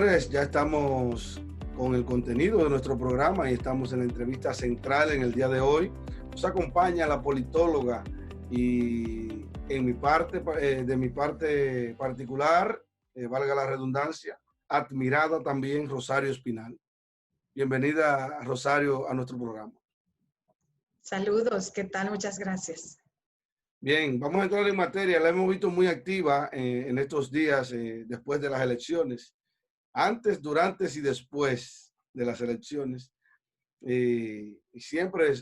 señores, ya estamos con el contenido de nuestro programa y estamos en la entrevista central en el día de hoy. Nos acompaña la politóloga y de mi parte particular, valga la redundancia, admirada también Rosario Espinal. Bienvenida, Rosario, a nuestro programa. Saludos, ¿qué tal? Muchas gracias. Bien, vamos a entrar en materia. La hemos visto muy activa en estos días después de las elecciones, antes, durante y después de las elecciones. Y siempre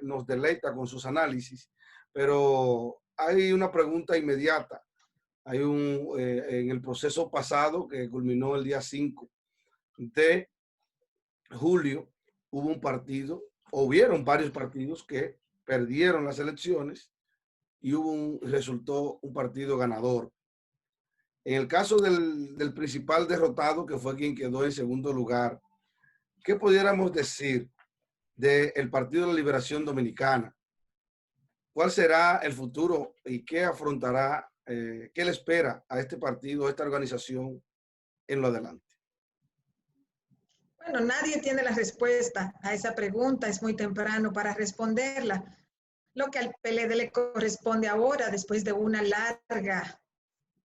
nos deleita con sus análisis, pero hay una pregunta inmediata. En el proceso pasado que culminó el día 5 de julio, hubieron varios partidos que perdieron las elecciones y resultó un partido ganador. En el caso del principal derrotado, que fue quien quedó en segundo lugar, ¿qué pudiéramos decir del Partido de la Liberación Dominicana? ¿Cuál será el futuro y qué afrontará, qué le espera a este partido, a esta organización en lo adelante? Bueno, nadie tiene la respuesta a esa pregunta, es muy temprano para responderla. Lo que al PLD le corresponde ahora, después de una larga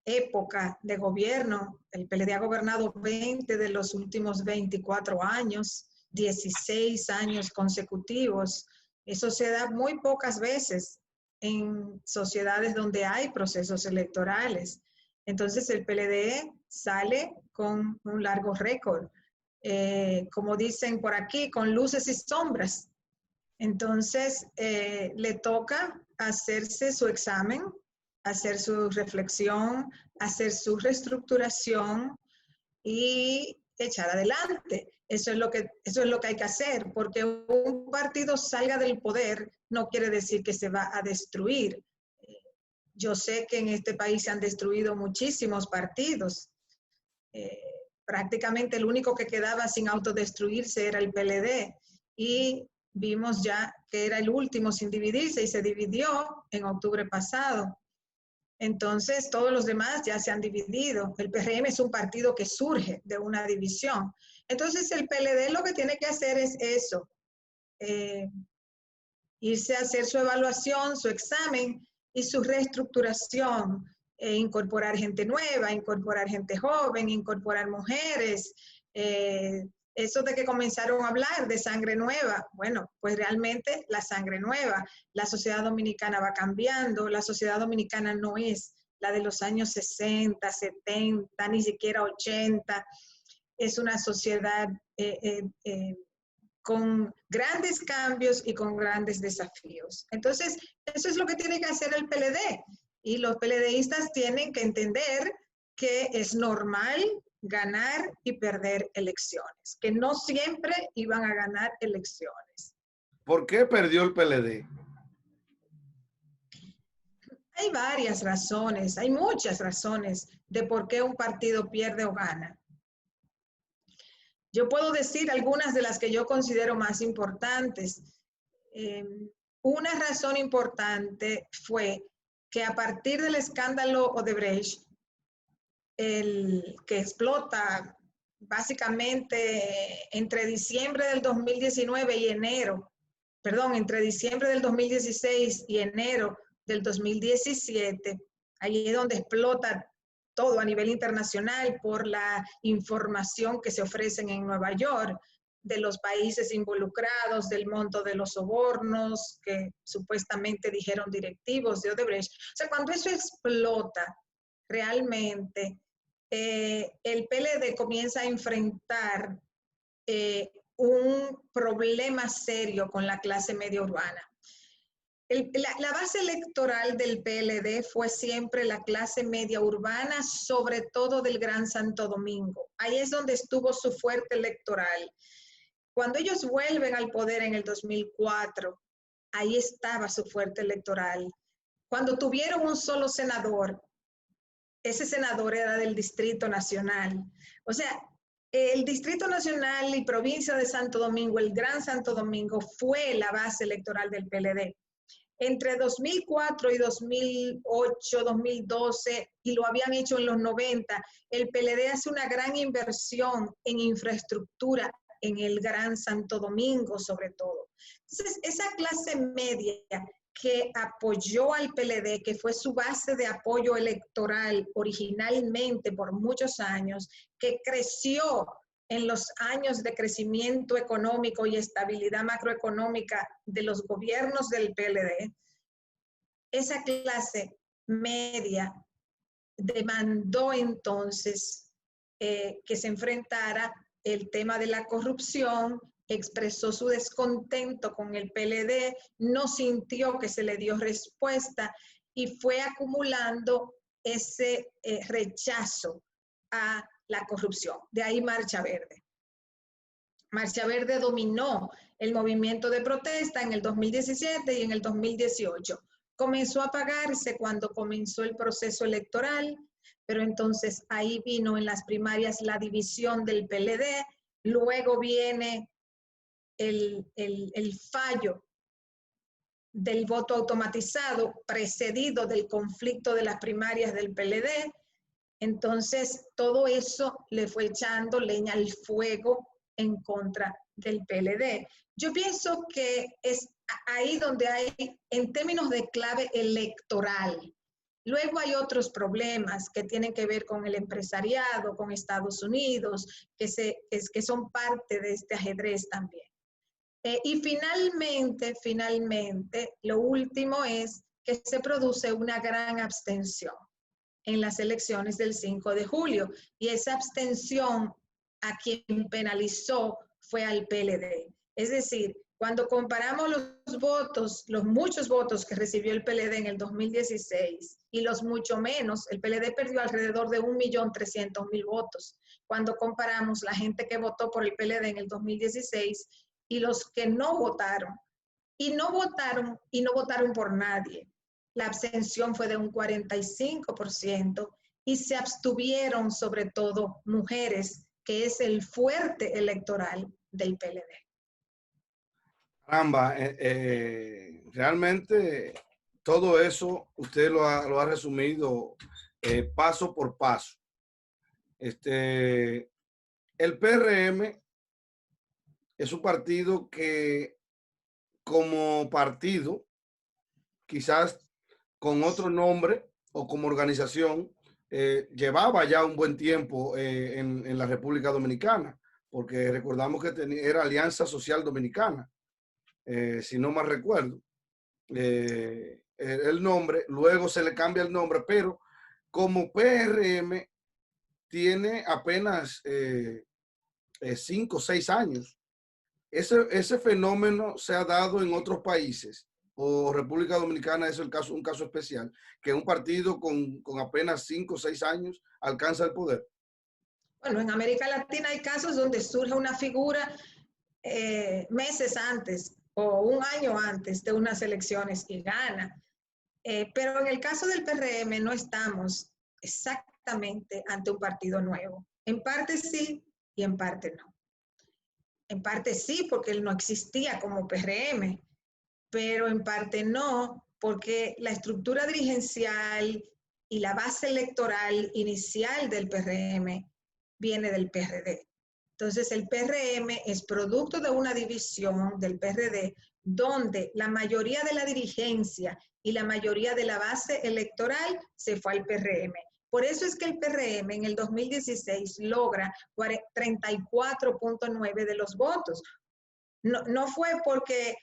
época de gobierno, el PLD ha gobernado 20 de los últimos 24 años, 16 años consecutivos. Eso se da muy pocas veces en sociedades donde hay procesos electorales. Entonces el PLD sale con un largo récord, como dicen por aquí, con luces y sombras. Entonces le toca hacerse su examen, hacer su reflexión, hacer su reestructuración y echar adelante. Eso es lo que hay que hacer, porque un partido salga del poder no quiere decir que se va a destruir. Yo sé que en este país se han destruido muchísimos partidos. Prácticamente el único que quedaba sin autodestruirse era el PLD y vimos ya que era el último sin dividirse y se dividió en octubre pasado. Entonces, todos los demás ya se han dividido. El PRM es un partido que surge de una división. Entonces, el PLD lo que tiene que hacer es eso, irse a hacer su evaluación, su examen y su reestructuración, incorporar gente nueva, incorporar gente joven, incorporar mujeres. Eso de que comenzaron a hablar de sangre nueva, bueno, pues realmente la sangre nueva, la sociedad dominicana va cambiando, la sociedad dominicana no es la de los años 60, 70, ni siquiera 80, es una sociedad con grandes cambios y con grandes desafíos. Entonces, eso es lo que tiene que hacer el PLD, y los PLDistas tienen que entender que es normal ganar y perder elecciones, que no siempre iban a ganar elecciones. ¿Por qué perdió el PLD? Hay varias razones, hay muchas razones de por qué un partido pierde o gana. Yo puedo decir algunas de las que yo considero más importantes. Una razón importante fue que a partir del escándalo Odebrecht, el que explota básicamente entre diciembre del 2019 y entre diciembre del 2016 y enero del 2017, ahí es donde explota todo a nivel internacional por la información que se ofrecen en Nueva York, de los países involucrados, del monto de los sobornos que supuestamente dijeron directivos de Odebrecht. O sea, cuando eso explota, realmente el PLD comienza a enfrentar un problema serio con la clase media urbana. La base electoral del PLD fue siempre la clase media urbana, sobre todo del Gran Santo Domingo. Ahí es donde estuvo su fuerte electoral. Cuando ellos vuelven al poder en el 2004, ahí estaba su fuerte electoral. Cuando tuvieron un solo senador, ese senador era del Distrito Nacional. O sea, el Distrito Nacional y provincia de Santo Domingo, el Gran Santo Domingo, fue la base electoral del PLD. Entre 2004 y 2008, 2012, y lo habían hecho en los 90, el PLD hace una gran inversión en infraestructura en el Gran Santo Domingo, sobre todo. Entonces, esa clase media que apoyó al PLD, que fue su base de apoyo electoral originalmente por muchos años, que creció en los años de crecimiento económico y estabilidad macroeconómica de los gobiernos del PLD, esa clase media demandó entonces que se enfrentara el tema de la corrupción, expresó su descontento con el PLD, no sintió que se le dio respuesta y fue acumulando ese rechazo a la corrupción. De ahí Marcha Verde. Marcha Verde dominó el movimiento de protesta en el 2017 y en el 2018. Comenzó a apagarse cuando comenzó el proceso electoral, pero entonces ahí vino en las primarias la división del PLD, luego viene el fallo del voto automatizado precedido del conflicto de las primarias del PLD. Entonces, todo eso le fue echando leña al fuego en contra del PLD. Yo pienso que es ahí donde hay, en términos de clave electoral, luego hay otros problemas que tienen que ver con el empresariado, con Estados Unidos, que son parte de este ajedrez también. Y finalmente, lo último es que se produce una gran abstención en las elecciones del 5 de julio. Y esa abstención a quien penalizó fue al PLD. Es decir, cuando comparamos los votos, los muchos votos que recibió el PLD en el 2016 y los mucho menos, el PLD perdió alrededor de 1.300.000 votos. Cuando comparamos la gente que votó por el PLD en el 2016 y los que no votaron. Y no votaron por nadie. La abstención fue de un 45% y se abstuvieron sobre todo mujeres, que es el fuerte electoral del PLD. Caramba, realmente todo eso usted lo ha resumido paso por paso. El PRM es un partido que como partido, quizás con otro nombre o como organización, llevaba ya un buen tiempo en la República Dominicana, porque recordamos que era Alianza Social Dominicana, si no mal recuerdo. El nombre, luego se le cambia el nombre, pero como PRM tiene apenas 5 o 6 años. Ese fenómeno se ha dado en otros países, o República Dominicana es un caso especial, que un partido con apenas 5 o 6 años alcanza el poder. Bueno, en América Latina hay casos donde surge una figura meses antes o un año antes de unas elecciones y gana. Pero en el caso del PRM no estamos exactamente ante un partido nuevo. En parte sí y en parte no. En parte sí, porque él no existía como PRM, pero en parte no, porque la estructura dirigencial y la base electoral inicial del PRM viene del PRD. Entonces, el PRM es producto de una división del PRD donde la mayoría de la dirigencia y la mayoría de la base electoral se fue al PRM. Por eso es que el PRM en el 2016 logra 34.9 de los votos. No fue porque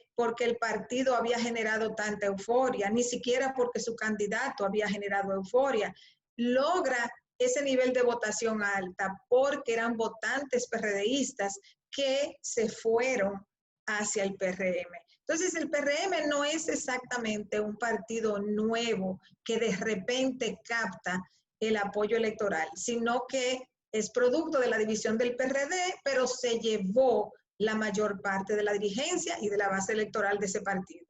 el partido había generado tanta euforia, ni siquiera porque su candidato había generado euforia. Logra ese nivel de votación alta porque eran votantes PRDistas que se fueron hacia el PRM. Entonces, el PRM no es exactamente un partido nuevo que de repente capta el apoyo electoral, sino que es producto de la división del PRD, pero se llevó la mayor parte de la dirigencia y de la base electoral de ese partido.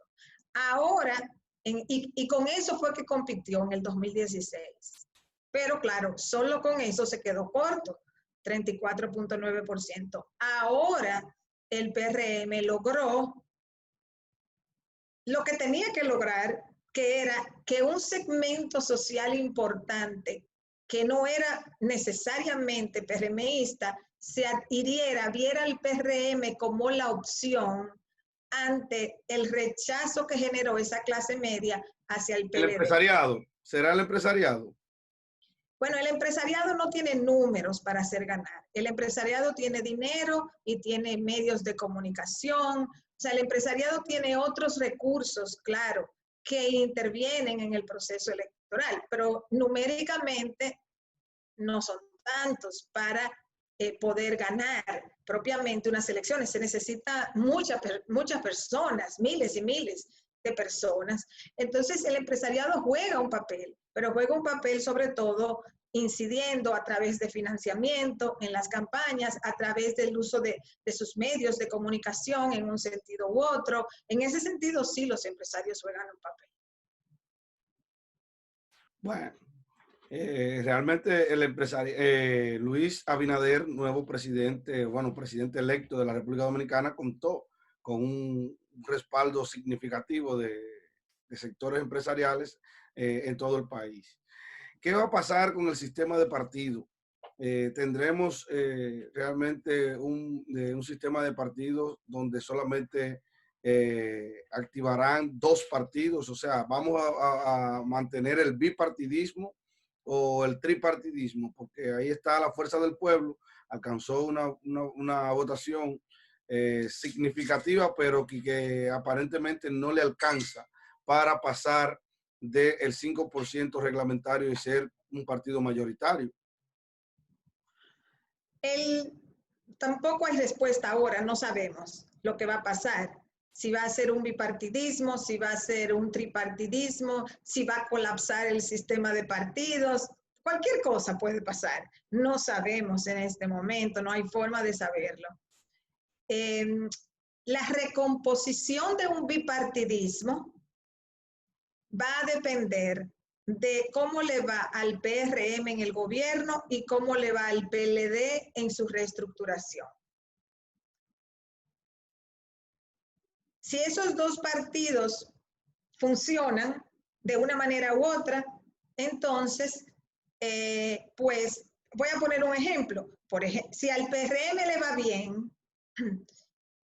Ahora, y con eso fue que compitió en el 2016. Pero claro, solo con eso se quedó corto, 34.9%. Ahora el PRM logró lo que tenía que lograr, que era que un segmento social importante, que no era necesariamente PRMista, se adhiriera, viera al PRM como la opción ante el rechazo que generó esa clase media hacia el El PLD. empresariado, ¿será el empresariado? Bueno, el empresariado no tiene números para hacer ganar. El empresariado tiene dinero y tiene medios de comunicación. O sea, el empresariado tiene otros recursos, claro, que intervienen en el proceso electoral, pero numéricamente no son tantos para poder ganar propiamente unas elecciones. Se necesita muchas personas, miles y miles de personas. Entonces, el empresariado juega un papel, pero juega un papel sobre todo incidiendo a través de financiamiento en las campañas, a través del uso de sus medios de comunicación en un sentido u otro. En ese sentido, sí, los empresarios juegan un papel. Bueno, realmente el empresario Luis Abinader, nuevo presidente, bueno, presidente electo de la República Dominicana, contó con un respaldo significativo de sectores empresariales en todo el país. ¿Qué va a pasar con el sistema de partido? Tendremos realmente un sistema de partidos donde solamente activarán 2 partidos, o sea, vamos a mantener el bipartidismo o el tripartidismo, porque ahí está la fuerza del pueblo, alcanzó una votación significativa, pero que aparentemente no le alcanza para pasar del 5% reglamentario y ser un partido mayoritario. Tampoco hay respuesta ahora, no sabemos lo que va a pasar. Si va a ser un bipartidismo, si va a ser un tripartidismo, si va a colapsar el sistema de partidos, cualquier cosa puede pasar. No sabemos en este momento, no hay forma de saberlo. La recomposición de un bipartidismo va a depender de cómo le va al PRM en el gobierno y cómo le va al PLD en su reestructuración. Si esos dos partidos funcionan de una manera u otra, entonces, pues voy a poner un ejemplo. Por ejemplo, si al PRM le va bien,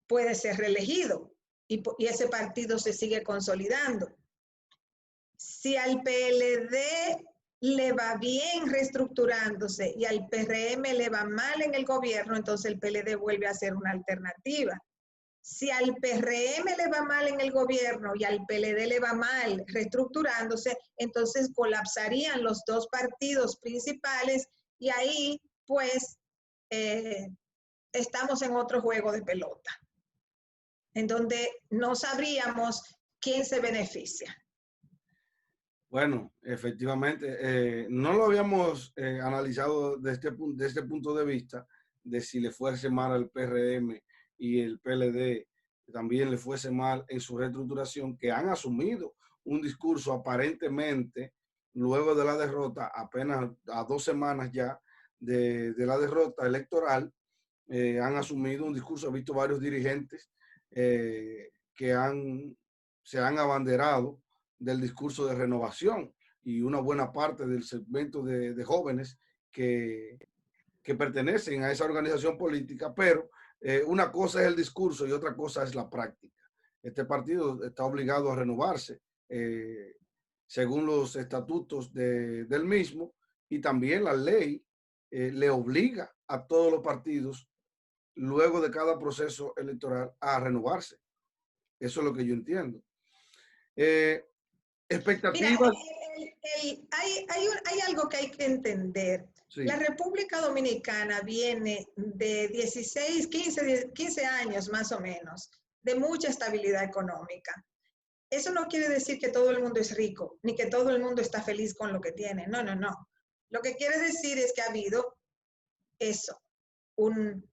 puede ser reelegido y ese partido se sigue consolidando. Si al PLD le va bien reestructurándose y al PRM le va mal en el gobierno, entonces el PLD vuelve a ser una alternativa. Si al PRM le va mal en el gobierno y al PLD le va mal reestructurándose, entonces colapsarían los dos partidos principales y ahí pues estamos en otro juego de pelota, en donde no sabríamos quién se beneficia. Bueno, efectivamente, no lo habíamos analizado desde este punto de vista, de si le fuese mal al PRM y el PLD también le fuese mal en su reestructuración, que han asumido un discurso aparentemente luego de la derrota, apenas a 2 semanas ya de la derrota electoral, han asumido un discurso. He visto varios dirigentes que se han abanderado del discurso de renovación y una buena parte del segmento de jóvenes que pertenecen a esa organización política, pero una cosa es el discurso y otra cosa es la práctica. Este partido está obligado a renovarse según los estatutos del mismo, y también la ley le obliga a todos los partidos luego de cada proceso electoral a renovarse. Eso es lo que yo entiendo. Expectativas. Mira, hay algo que hay que entender. Sí. La República Dominicana viene de 15 años más o menos de mucha estabilidad económica. Eso no quiere decir que todo el mundo es rico, ni que todo el mundo está feliz con lo que tiene. No, no, no. Lo que quiere decir es que ha habido eso, un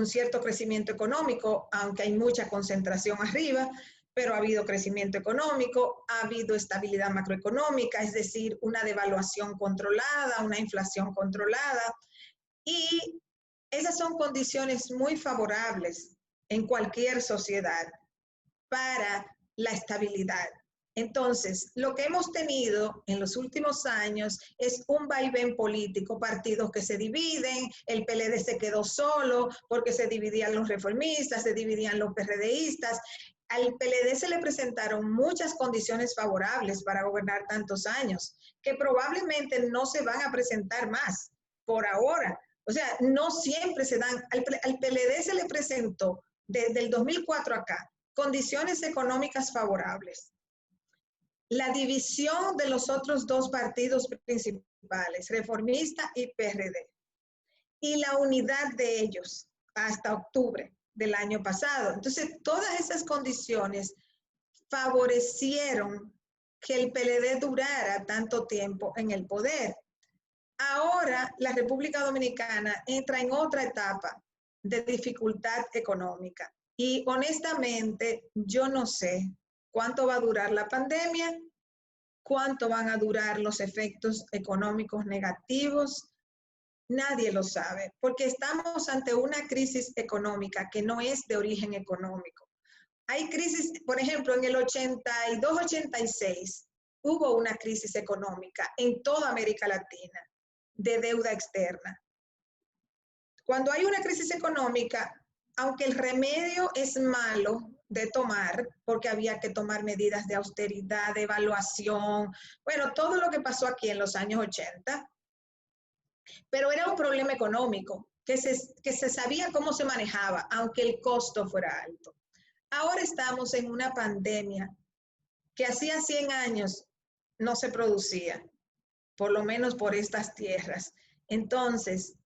cierto crecimiento económico, aunque hay mucha concentración arriba, pero ha habido crecimiento económico, ha habido estabilidad macroeconómica, es decir, una devaluación controlada, una inflación controlada, y esas son condiciones muy favorables en cualquier sociedad para la estabilidad. Entonces, lo que hemos tenido en los últimos años es un vaivén político, partidos que se dividen, el PLD se quedó solo porque se dividían los reformistas, se dividían los PRDistas. Al PLD se le presentaron muchas condiciones favorables para gobernar tantos años, que probablemente no se van a presentar más por ahora. O sea, no siempre se dan, al PLD se le presentó desde el 2004 acá condiciones económicas favorables. La división de los otros dos partidos principales, Reformista y PRD, y la unidad de ellos hasta octubre del año pasado. Entonces, todas esas condiciones favorecieron que el PLD durara tanto tiempo en el poder. Ahora, la República Dominicana entra en otra etapa de dificultad económica. Y honestamente, yo no sé cuánto va a durar la pandemia, cuánto van a durar los efectos económicos negativos. Nadie lo sabe, porque estamos ante una crisis económica que no es de origen económico. Hay crisis, por ejemplo, en el 82-86 hubo una crisis económica en toda América Latina de deuda externa. Cuando hay una crisis económica, aunque el remedio es malo de tomar, porque había que tomar medidas de austeridad, de evaluación, bueno, todo lo que pasó aquí en los años 80, pero era un problema económico, que se sabía cómo se manejaba, aunque el costo fuera alto. Ahora estamos en una pandemia que hacía 100 años no se producía, por lo menos por estas tierras. Entonces,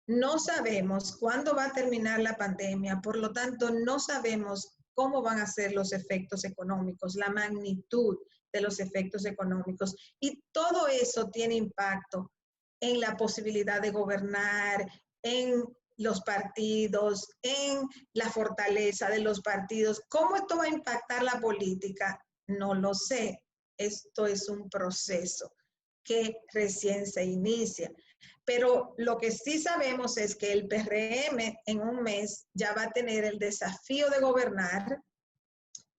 no sabemos cuándo va a terminar la pandemia, por lo tanto, no sabemos cómo van a ser los efectos económicos, la magnitud de los efectos económicos. Y todo eso tiene impacto en la posibilidad de gobernar, en los partidos, en la fortaleza de los partidos. ¿Cómo esto va a impactar la política? No lo sé. Esto es un proceso que recién se inicia. Pero lo que sí sabemos es que el PRM en un mes ya va a tener el desafío de gobernar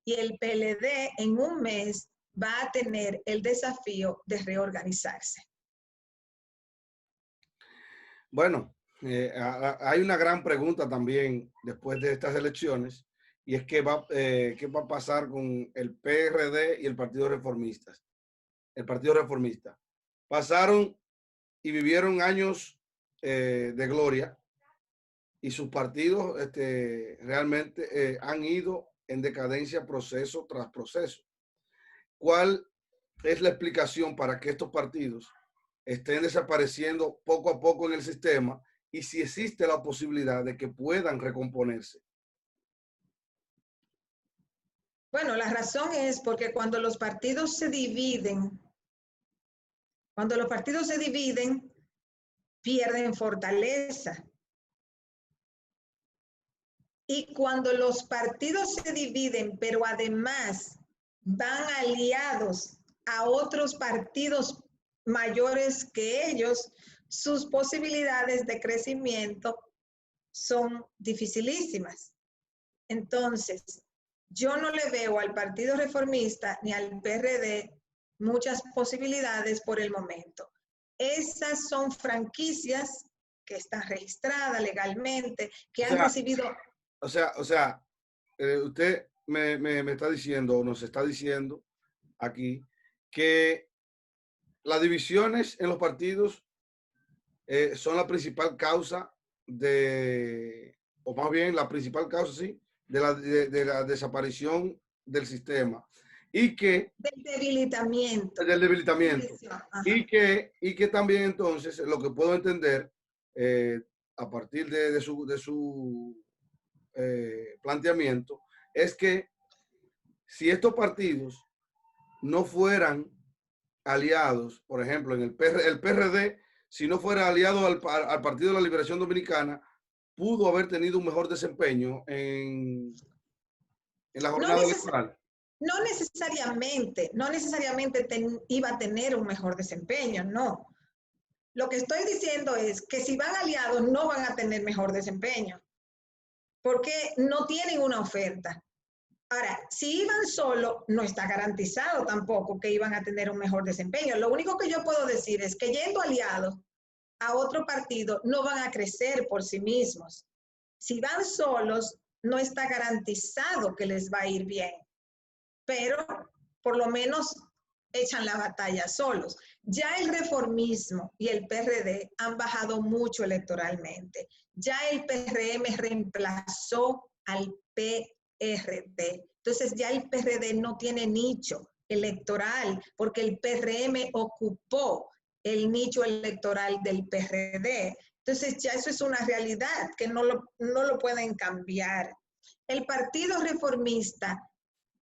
y el PLD en un mes va a tener el desafío de reorganizarse. Bueno, hay una gran pregunta también después de estas elecciones y es qué va a pasar con el PRD y el Partido Reformista. El Partido Reformista. Pasaron y vivieron años de gloria y sus partidos realmente han ido en decadencia proceso tras proceso. ¿Cuál es la explicación para que estos partidos estén desapareciendo poco a poco en el sistema y si existe la posibilidad de que puedan recomponerse? Bueno, la razón es porque cuando los partidos se dividen, pierden fortaleza. Y cuando los partidos se dividen, pero además van aliados a otros partidos mayores que ellos, sus posibilidades de crecimiento son dificilísimas. Entonces, yo no le veo al Partido Reformista ni al PRD muchas posibilidades por el momento. Esas son franquicias que están registradas legalmente, que han recibido... Usted me está diciendo, nos está diciendo aquí, que las divisiones en los partidos son la principal causa o más bien la principal causa, sí, de la desaparición del sistema. Y que... Del debilitamiento. Del debilitamiento. Y que también entonces, lo que puedo entender, a partir de su planteamiento, es que si estos partidos no fueran aliados, por ejemplo, en el PRD, si no fuera aliado al Partido de la Liberación Dominicana, pudo haber tenido un mejor desempeño en la jornada electoral. No necesariamente iba a tener un mejor desempeño, no. Lo que estoy diciendo es que si van aliados no van a tener mejor desempeño, porque no tienen una oferta. Ahora, si iban solo, no está garantizado tampoco que iban a tener un mejor desempeño. Lo único que yo puedo decir es que yendo aliados a otro partido, no van a crecer por sí mismos. Si van solos, no está garantizado que les va a ir bien, pero por lo menos echan la batalla solos. Ya el reformismo y el PRD han bajado mucho electoralmente. Ya el PRM reemplazó al PRD. Entonces ya el PRD no tiene nicho electoral porque el PRM ocupó el nicho electoral del PRD. Entonces ya eso es una realidad que no lo pueden cambiar. El Partido Reformista,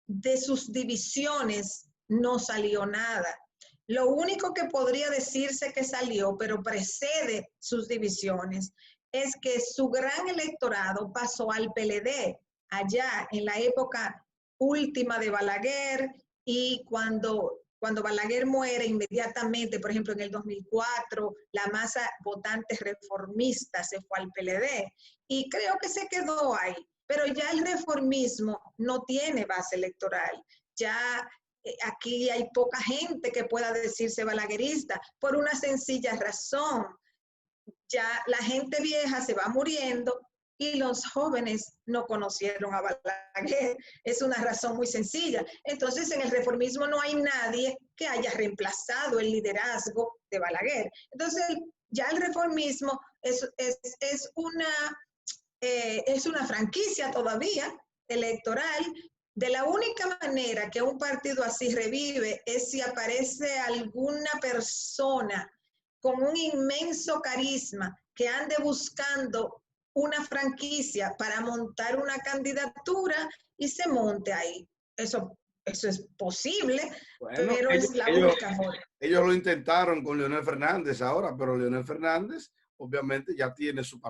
de sus divisiones no salió nada. Lo único que podría decirse que salió, pero precede sus divisiones, es que su gran electorado pasó al PLD, allá en la época última de Balaguer, y cuando Balaguer muere inmediatamente, por ejemplo en el 2004, la masa votante reformista se fue al PLD, y creo que se quedó ahí. Pero ya el reformismo no tiene base electoral. Ya aquí hay poca gente que pueda decirse balaguerista por una sencilla razón. Ya la gente vieja se va muriendo y los jóvenes no conocieron a Balaguer. Es una razón muy sencilla. Entonces, en el reformismo no hay nadie que haya reemplazado el liderazgo de Balaguer. Entonces, ya el reformismo es una franquicia todavía electoral. De la única manera que un partido así revive es si aparece alguna persona con un inmenso carisma que ande buscando una franquicia para montar una candidatura y se monte ahí. Eso es posible, Bueno, pero es la única forma. Ellos lo intentaron con Leonel Fernández ahora, pero Leonel Fernández obviamente ya tiene su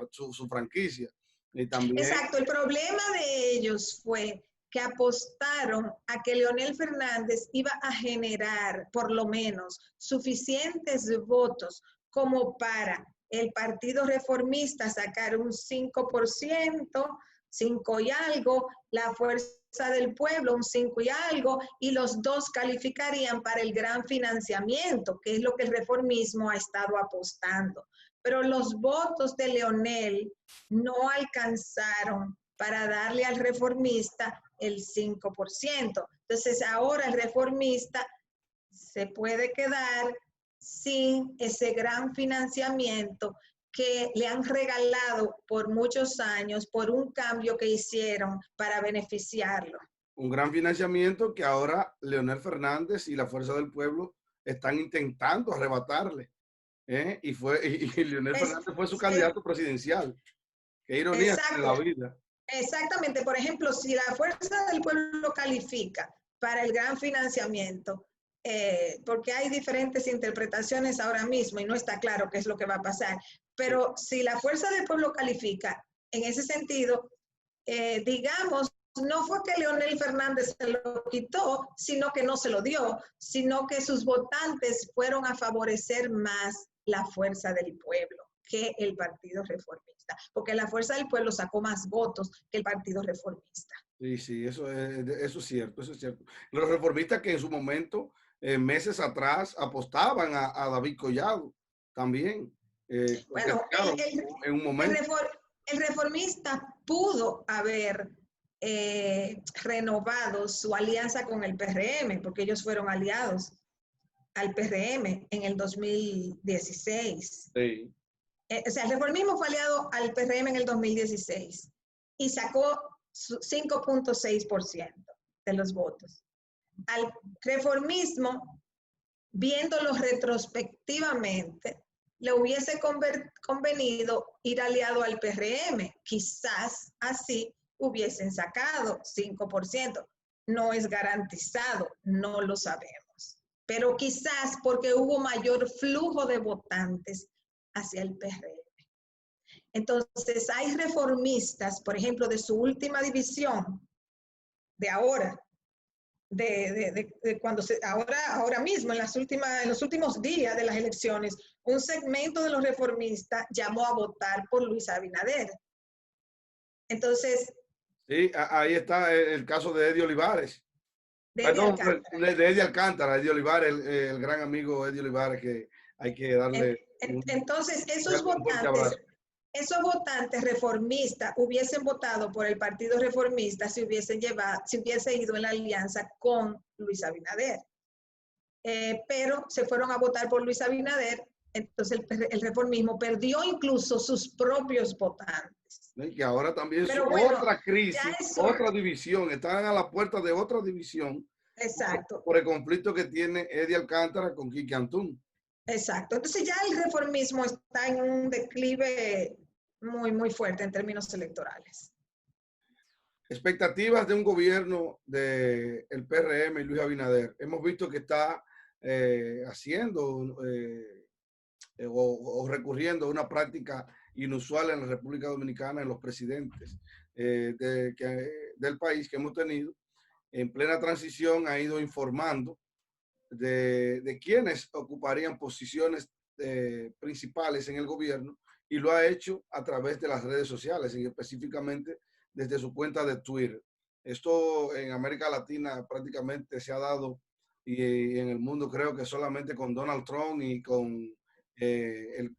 franquicia. Y también... Exacto, el problema de ellos fue que apostaron a que Leonel Fernández iba a generar por lo menos suficientes votos como para el Partido Reformista sacar un 5%, 5 y algo, la Fuerza del Pueblo un 5 y algo, y los dos calificarían para el gran financiamiento, que es lo que el reformismo ha estado apostando. Pero los votos de Leonel no alcanzaron para darle al reformista el 5%. Entonces ahora el reformista se puede quedar sin ese gran financiamiento que le han regalado por muchos años por un cambio que hicieron para beneficiarlo. Un gran financiamiento que ahora Leonel Fernández y la Fuerza del Pueblo están intentando arrebatarle. Y Leonel Fernández fue su candidato presidencial. Qué ironía de la vida. Exactamente. Por ejemplo, si la Fuerza del Pueblo califica para el gran financiamiento, porque hay diferentes interpretaciones ahora mismo y no está claro qué es lo que va a pasar, pero si la Fuerza del Pueblo califica en ese sentido, digamos, no fue que Leonel Fernández se lo quitó, sino que no se lo dio, sino que sus votantes fueron a favorecer más la Fuerza del Pueblo que el Partido Reformista, porque la Fuerza del Pueblo sacó más votos que el Partido Reformista. Sí, eso es cierto, eso es cierto. Los reformistas que en su momento, meses atrás, apostaban a David Collado también. Bueno, en un momento. El reformista pudo haber renovado su alianza con el PRM, porque ellos fueron aliados al PRM en el 2016. Sí. O sea, el reformismo fue aliado al PRM en el 2016 y sacó 5.6% de los votos. Al reformismo, viéndolo retrospectivamente, le hubiese convenido ir aliado al PRM. Quizás así hubiesen sacado 5%. No es garantizado, no lo sabemos. Pero quizás porque hubo mayor flujo de votantes hacia el PRM. Entonces, hay reformistas, por ejemplo, de su última división, de ahora, de cuando ahora mismo, en los últimos días de las elecciones, un segmento de los reformistas llamó a votar por Luis Abinader. Entonces, Sí, ahí está el caso de Eddie Olivares. de Eddie Perdón, Alcántara. de Eddie Alcántara, Eddie Olivares, el gran amigo Eddie Olivares, que hay que darle Entonces, un fuerte abrazo. esos votantes reformistas hubiesen votado por el Partido Reformista si hubiese ido en la alianza con Luis Abinader. Pero se fueron a votar por Luis Abinader, entonces el reformismo perdió incluso sus propios votantes. Y que ahora también es Pero bueno, otra crisis, eso, otra división, están a la puerta de otra división exacto, por el conflicto que tiene Eddie Alcántara con Kiki Antún. exacto. Entonces ya el reformismo está en un declive muy, muy fuerte en términos electorales. Expectativas de un gobierno del PRM y Luis Abinader. Hemos visto que está haciendo o recurriendo a una práctica inusual en la República Dominicana en los presidentes del país que hemos tenido. En plena transición ha ido informando de quienes ocuparían posiciones principales en el gobierno y lo ha hecho a través de las redes sociales y específicamente desde su cuenta de Twitter. Esto en América Latina prácticamente se ha dado y en el mundo creo que solamente con Donald Trump y con el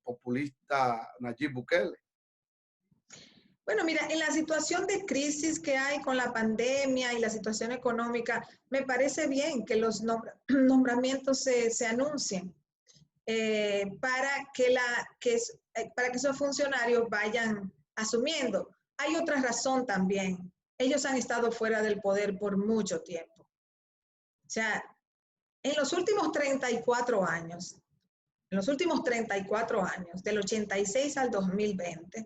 populista Nayib Bukele. Bueno, mira, en la situación de crisis que hay con la pandemia y la situación económica, me parece bien que los nombramientos se anuncien para que esos funcionarios vayan asumiendo. Hay otra razón también. Ellos han estado fuera del poder por mucho tiempo. O sea, en los últimos 34 años, del 86 al 2020,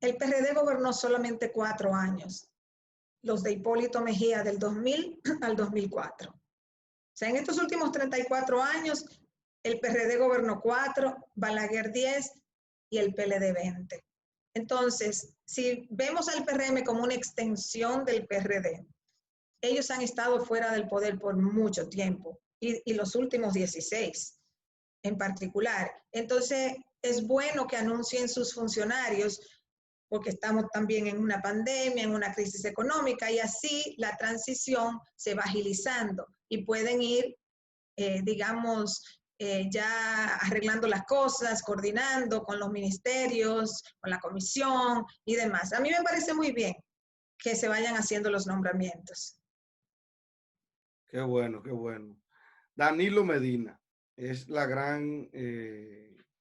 el PRD gobernó solamente 4 años, los de Hipólito Mejía del 2000 al 2004. O sea, en estos últimos 34 años, el PRD gobernó 4, Balaguer 10 y el PLD 20. Entonces, si vemos al PRM como una extensión del PRD, ellos han estado fuera del poder por mucho tiempo y los últimos 16 en particular. Entonces, es bueno que anuncien sus funcionarios porque estamos también en una pandemia, en una crisis económica, y así la transición se va agilizando y pueden ir, ya arreglando las cosas, coordinando con los ministerios, con la comisión y demás. A mí me parece muy bien que se vayan haciendo los nombramientos. Qué bueno, qué bueno. Danilo Medina es la gran,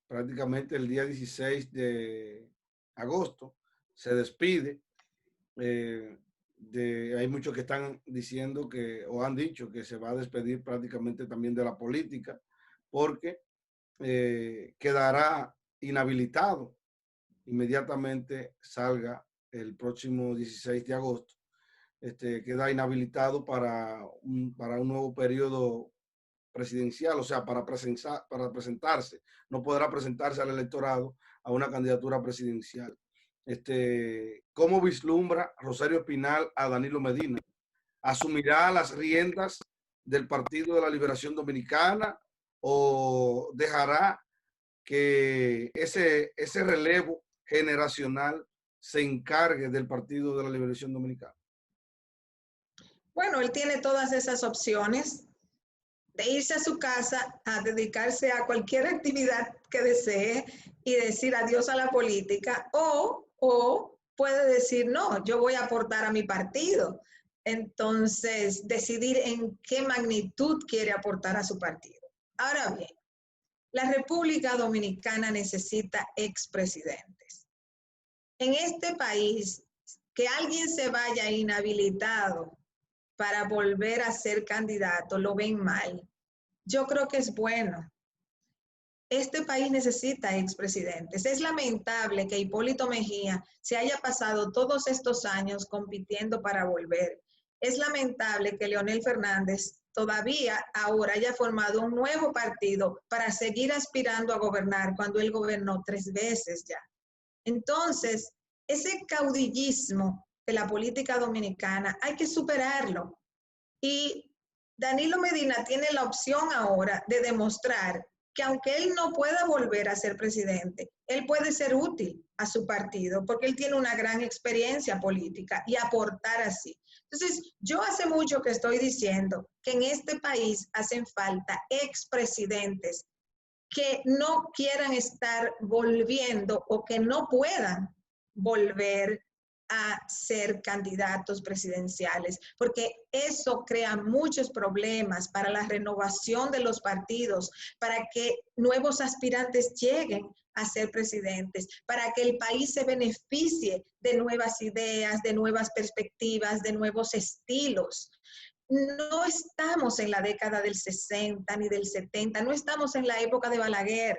prácticamente el día 16 de agosto, se despide. Hay muchos que están diciendo que, o han dicho que se va a despedir prácticamente también de la política, porque quedará inhabilitado inmediatamente salga el próximo 16 de agosto. Queda inhabilitado para un nuevo periodo presidencial, o sea, para presentarse. No podrá presentarse al electorado a una candidatura presidencial. ¿Cómo vislumbra Rosario Espinal a Danilo Medina? ¿Asumirá las riendas del Partido de la Liberación Dominicana o dejará que ese relevo generacional se encargue del Partido de la Liberación Dominicana? Bueno, él tiene todas esas opciones de irse a su casa a dedicarse a cualquier actividad que desee y decir adiós a la política, o puede decir, no, yo voy a aportar a mi partido. Entonces, decidir en qué magnitud quiere aportar a su partido. Ahora bien, la República Dominicana necesita expresidentes. En este país, que alguien se vaya inhabilitado para volver a ser candidato, lo ven mal. Yo creo que es bueno. Este país necesita expresidentes. Es lamentable que Hipólito Mejía se haya pasado todos estos años compitiendo para volver. Es lamentable que Leonel Fernández todavía ahora haya formado un nuevo partido para seguir aspirando a gobernar cuando él gobernó 3 veces ya. Entonces, ese caudillismo de la política dominicana hay que superarlo. Y Danilo Medina tiene la opción ahora de demostrar que aunque él no pueda volver a ser presidente, él puede ser útil a su partido porque él tiene una gran experiencia política y aportar así. Entonces, yo hace mucho que estoy diciendo que en este país hacen falta expresidentes que no quieran estar volviendo o que no puedan volver a ser candidatos presidenciales, porque eso crea muchos problemas para la renovación de los partidos, para que nuevos aspirantes lleguen a ser presidentes, para que el país se beneficie de nuevas ideas, de nuevas perspectivas, de nuevos estilos. No estamos en la década del 60 ni del 70, no estamos en la época de Balaguer.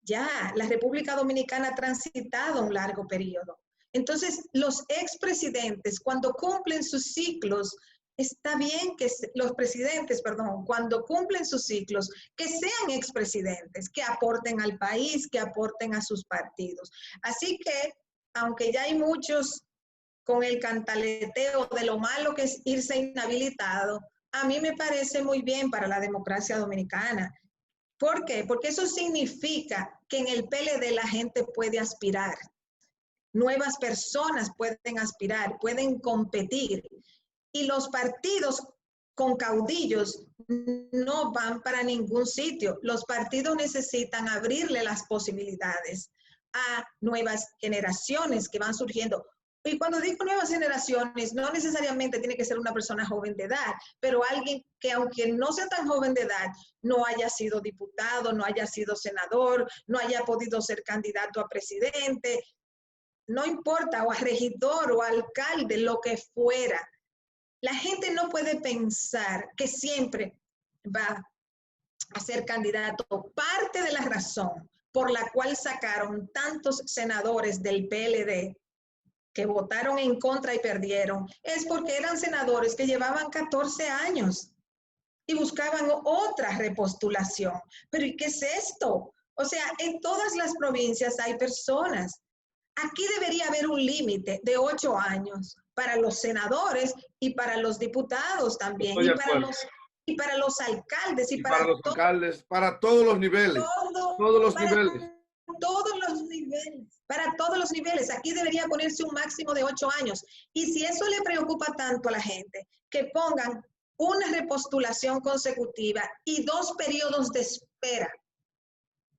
Ya, la República Dominicana ha transitado un largo periodo. Entonces, los expresidentes, cuando cumplen sus ciclos, está bien que los presidentes, perdón, cuando cumplen sus ciclos, que sean expresidentes, que aporten al país, que aporten a sus partidos. Así que, aunque ya hay muchos con el cantaleteo de lo malo que es irse inhabilitado, a mí me parece muy bien para la democracia dominicana. ¿Por qué? Porque eso significa que en el PLD la gente puede aspirar. Nuevas personas pueden aspirar, pueden competir. Y los partidos con caudillos no van para ningún sitio. Los partidos necesitan abrirle las posibilidades a nuevas generaciones que van surgiendo. Y cuando digo nuevas generaciones, no necesariamente tiene que ser una persona joven de edad, pero alguien que aunque no sea tan joven de edad, no haya sido diputado, no haya sido senador, no haya podido ser candidato a presidente, no importa, o a regidor o a alcalde, lo que fuera. La gente no puede pensar que siempre va a ser candidato. Parte de la razón por la cual sacaron tantos senadores del PLD que votaron en contra y perdieron, es porque eran senadores que llevaban 14 años y buscaban otra repostulación. Pero ¿y qué es esto? O sea, en todas las provincias hay personas. Aquí debería haber un límite de 8 años para los senadores y para los diputados también, y para los alcaldes, y para los alcaldes, para todos los niveles. Todos los niveles. Todos los niveles, para todos los niveles. Aquí debería ponerse un máximo de 8 años. Y si eso le preocupa tanto a la gente, que pongan una repostulación consecutiva y 2 periodos de espera,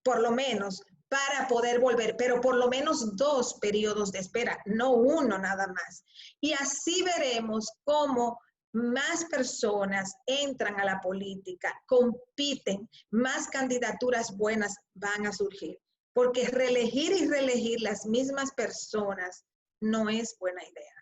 por lo menos, para poder volver, pero por lo menos 2 periodos de espera, no uno nada más. Y así veremos cómo más personas entran a la política, compiten, más candidaturas buenas van a surgir. Porque reelegir y reelegir las mismas personas no es buena idea.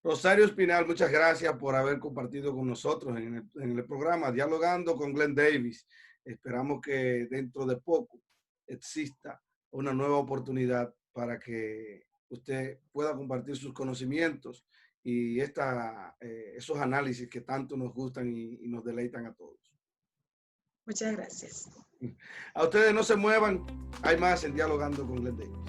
Rosario Espinal, muchas gracias por haber compartido con nosotros en el programa Dialogando con Glenn Davis. Esperamos que dentro de poco exista una nueva oportunidad para que usted pueda compartir sus conocimientos y esos análisis que tanto nos gustan y nos deleitan a todos. Muchas gracias. A ustedes no se muevan, hay más en Dialogando con Glenn Davis.